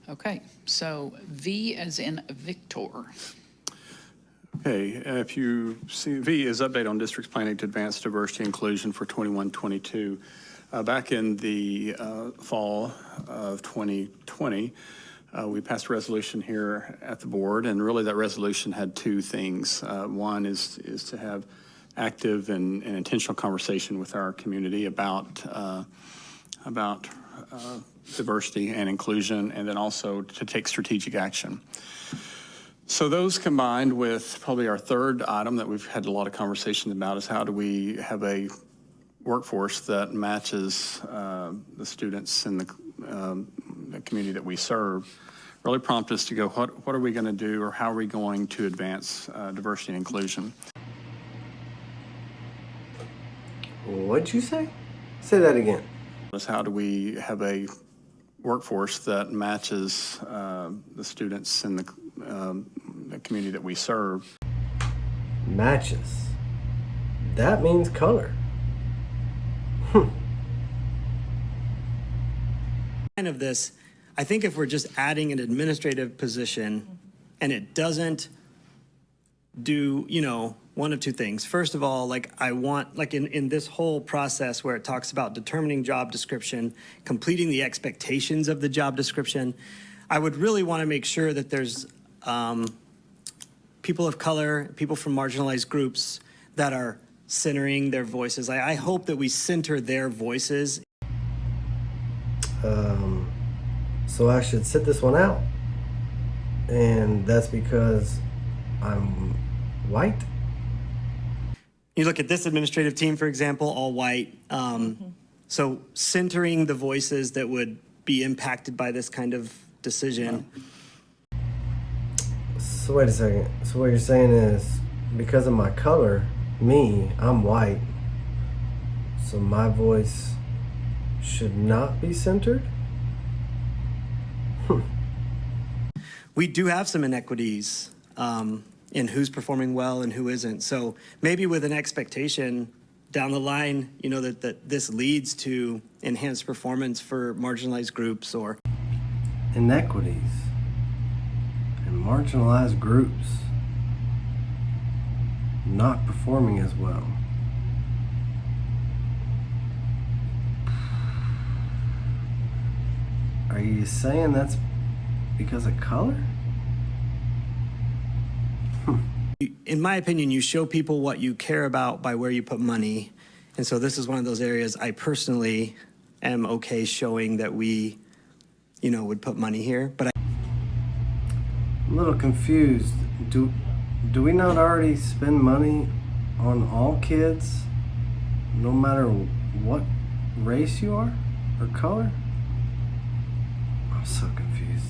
Okay, so V as in Victor. Okay, if you see, V is update on district's planning to advance diversity inclusion for 21-22. Back in the fall of 2020, we passed a resolution here at the board, and really that resolution had two things. One is to have active and intentional conversation with our community about diversity and inclusion, and then also to take strategic action. So those combined with probably our third item that we've had a lot of conversation about is how do we have a workforce that matches the students in the community that we serve. Really prompted us to go, what are we going to do, or how are we going to advance diversity and inclusion? What'd you say? Say that again. How do we have a workforce that matches the students in the community that we serve? Matches. That means color. Of this, I think if we're just adding an administrative position and it doesn't do, one of two things. First of all, I want, in this whole process where it talks about determining job description, completing the expectations of the job description, I would really want to make sure that there's people of color, people from marginalized groups that are centering their voices. I hope that we center their voices. So I should sit this one out. And that's because I'm white? You look at this administrative team, for example, all white. So centering the voices that would be impacted by this kind of decision. So wait a second. So what you're saying is because of my color, I'm white, so my voice should not be centered? We do have some inequities in who's performing well and who isn't. So maybe with an expectation down the line, that this leads to enhanced performance for marginalized groups or Inequities and marginalized groups not performing as well. Are you saying that's because of color? In my opinion, you show people what you care about by where you put money. And so this is one of those areas I personally am okay showing that we, would put money here. But I'm a little confused. Do we not already spend money on all kids, no matter what race you are or color? I'm so confused.